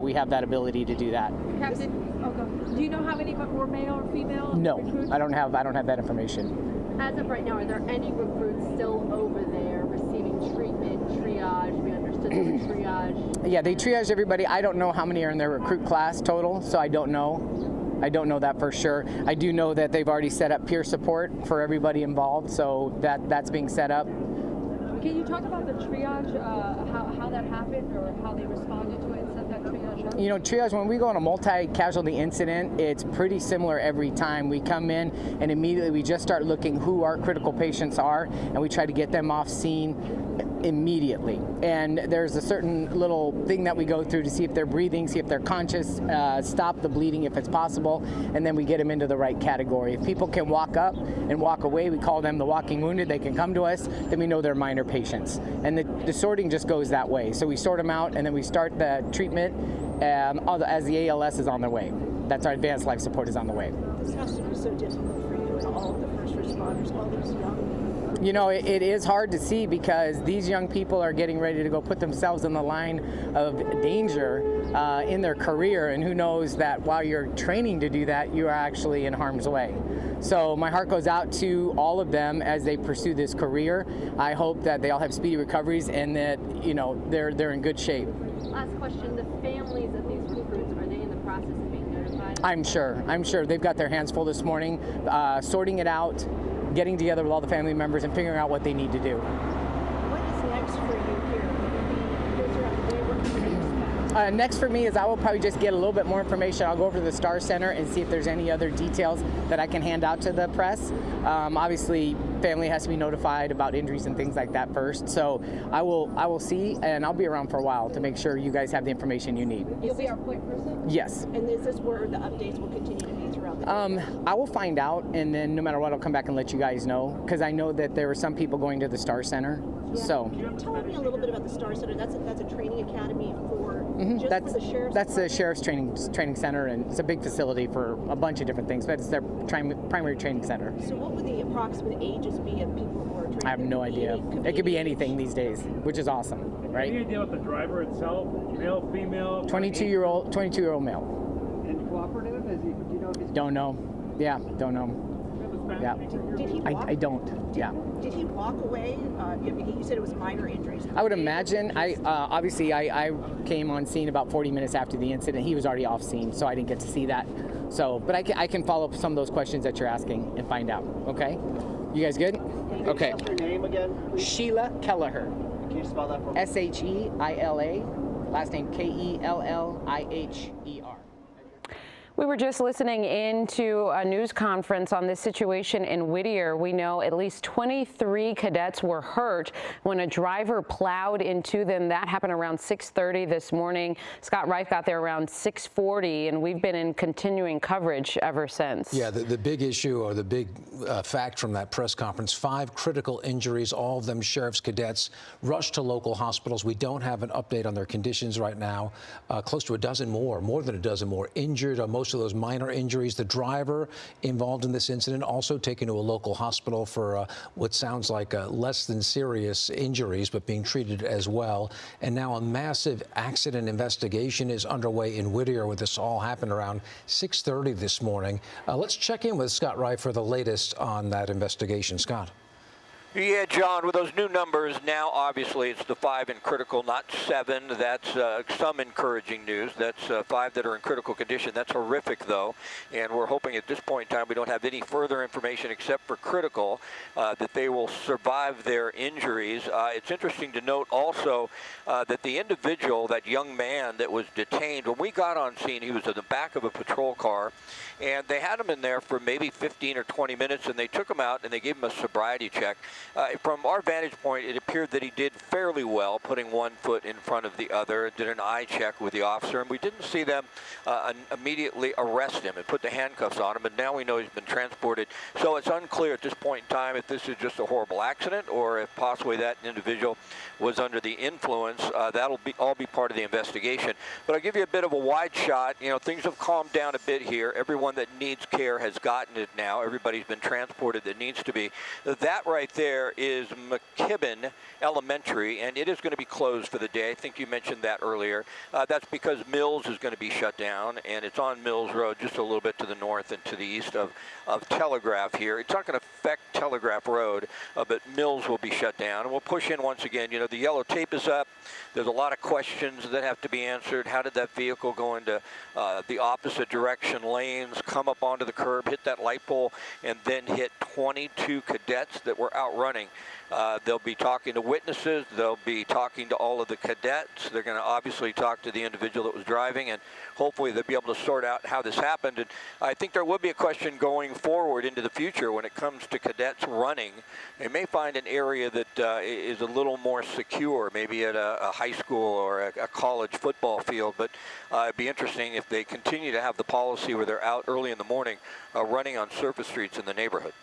we have that ability to do that. Captain, do you know how many were male or female? No, recruits? I don't have that information. As of right now, are there any recruits still over there receiving treatment, triage? We understood there was triage. Yeah, they triage everybody. I don't know how many are in their recruit class total, so I don't know. I don't know that for sure. I do know that they've already set up peer support for everybody involved, so that's being set up. Can you talk about the triage, how that happened or how they responded to it and set that triage up? You know, triage, when we go on a multi-casualty incident, it's pretty similar every time. We come in and immediately we just start looking who our critical patients are, and we try to get them off scene immediately. And there's a certain little thing that we go through to see if they're breathing, see if they're conscious, stop the bleeding if it's possible, and then we get them into the right category. If people can walk up and walk away, we call them the walking wounded, they can come to us, then we know they're minor patients. And the sorting just goes that way. So we sort them out and then we start the treatment as the ALS is on their way. That's our advanced life support is on the way. This has to be so difficult for you and all of the first responders, all those young. You know, it is hard to see because these young people are getting ready to go put themselves in the line of danger in their career, and who knows that while you're training to do that, you are actually in harm's way. So my heart goes out to all of them as they pursue this career. I hope that they all have speedy recoveries and that, you know, they're in good shape. Last question, the families of these recruits, are they in the process of being notified? I'm sure they've got their hands full this morning, sorting it out, getting together with all the family members and figuring out what they need to do. What is next for you here? Will you be around the way? What can you expect? Next for me is I will probably just get a little bit more information. I'll go over to the Star Center and see if there's any other details that I can hand out to the press. Obviously, family has to be notified about injuries and things like that first. So I will see, and I'll be around for a while to make sure you guys have the information you need. You'll be our point person? Yes. And is this where the updates will continue to be throughout the day? I will find out, and then no matter what, I'll come back and let you guys know, because I know that there were some people going to the Star Center. Yeah. So Tell me a little bit about the Star Center. That's a training academy for just that's for the sheriff's. That's the sheriff's training center, and it's a big facility for a bunch of different things, but it's their primary training center. So what would the approximate ages be of people who are trained? I have no idea. It could be anything these days, which is awesome, right? Any idea about the driver itself? Male, female? 22-year-old male. And cooperative? Do you know if he's... Don't know. Yeah, don't know. Yeah. Did he walk? I don't. Yeah. Did he walk away? You said it was minor injuries. I would imagine. Obviously I came on scene about 40 minutes after the incident. He was already off scene, so I didn't get to see that. So, but I can follow up some of those questions that you're asking and find out. Okay. You guys good? Okay. What's your name again, please? Sheila Kelleher. Can you spell that for me? Sheila. Last name Kelliher. We were just listening into a news conference on this situation in Whittier. We know at least 23 cadets were hurt when a driver plowed into them. That happened around 6:30 this morning. Scott Reif got there around 6:40, and we've been in continuing coverage ever since. Yeah, the big issue, or the big fact from that press conference, 5 critical injuries, all of them sheriff's cadets, rushed to local hospitals. We don't have an update on their conditions right now. Close to a dozen more than a dozen more injured. Most of those minor injuries. The driver involved in this incident also taken to a local hospital for what sounds like less than serious injuries, but being treated as well. And now a massive accident investigation is underway in Whittier, where this all happened around 6:30 this morning. Let's check in with Scott Reif for the latest on that investigation. Scott. Yeah, John, with those new numbers, now obviously it's the 5 in critical, not 7. That's some encouraging news. That's 5 that are in critical condition. That's horrific, though, and we're hoping at this point in time we don't have any further information except for critical, that they will survive their injuries. It's interesting to note also that the individual, that young man that was detained, when we got on scene, he was in the back of a patrol car, and they had him in there for maybe 15 or 20 minutes, and they took him out and they gave him a sobriety check. From our vantage point, it appeared that he did fairly well, putting one foot in front of the other, did an eye check with the officer, and we didn't see them immediately arrest him and put the handcuffs on him, and now we know he's been transported. So it's unclear at this point in time if this is just a horrible accident or if possibly that individual was under the influence. That'll all be part of the investigation. But I'll give you a bit of a wide shot. You know, things have calmed down a bit here. Everyone that needs care has gotten it now. Everybody's been transported that needs to be. That right there there is McKibben Elementary, and it is going to be closed for the day. I think you mentioned that earlier. That's because Mills is going to be shut down, and it's on Mills Road, just a little bit to the north and to the east of Telegraph here. It's not going to affect Telegraph Road, but Mills will be shut down. And we'll push in once again. You know, the yellow tape is up. There's a lot of questions that have to be answered. How did that vehicle go into the opposite direction lanes, come up onto the curb, hit that light pole, and then hit 22 cadets that were out running? They'll be talking to witnesses. They'll be talking to all of the cadets. They're going to obviously talk to the individual that was driving, and hopefully they'll be able to sort out how this happened. And I think there will be a question going forward into the future when it comes to cadets running. They may find an area that is a little more secure, maybe at a high school or a college football field. But it'd be interesting if they continue to have the policy where they're out early in the morning running on surface streets in the neighborhood.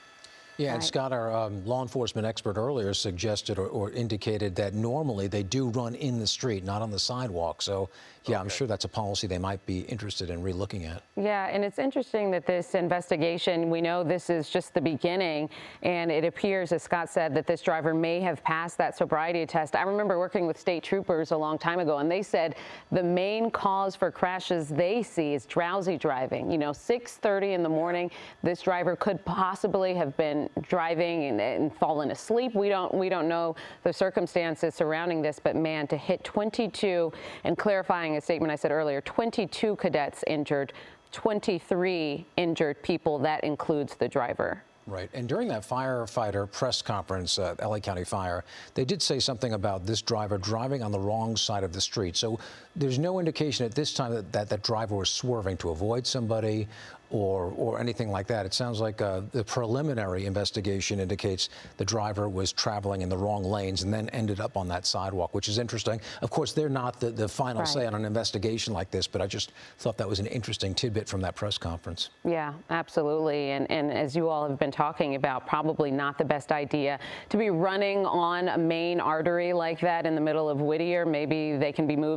Yeah, and Scott, our law enforcement expert earlier suggested or indicated that normally they do run in the street, not on the sidewalk. So, yeah, I'm sure that's a policy they might be interested in relooking at. Yeah, and it's interesting that this investigation, we know this is just the beginning, and it appears, as Scott said, that this driver may have passed that sobriety test. I remember working with state troopers a long time ago, and they said the main cause for crashes they see is drowsy driving. You know, 6:30 in the morning, this driver could possibly have been driving and fallen asleep. We don't know the circumstances surrounding this, but man, to hit 22, and clarifying a statement I said earlier, 22 cadets injured, 23 injured people, that includes the driver. Right. And during that firefighter press conference at LA County Fire, they did say something about this driver driving on the wrong side of the street. So there's no indication at this time that that driver was swerving to avoid somebody or anything like that. It sounds like the preliminary investigation indicates the driver was traveling in the wrong lanes and then ended up on that sidewalk, which is interesting. Of course, they're not the final say on an investigation like this, but I just thought that was an interesting tidbit from that press conference. Yeah, absolutely. And as you all have been talking about, probably not the best idea to be running on a main artery like that in the middle of Whittier. Maybe they can be moved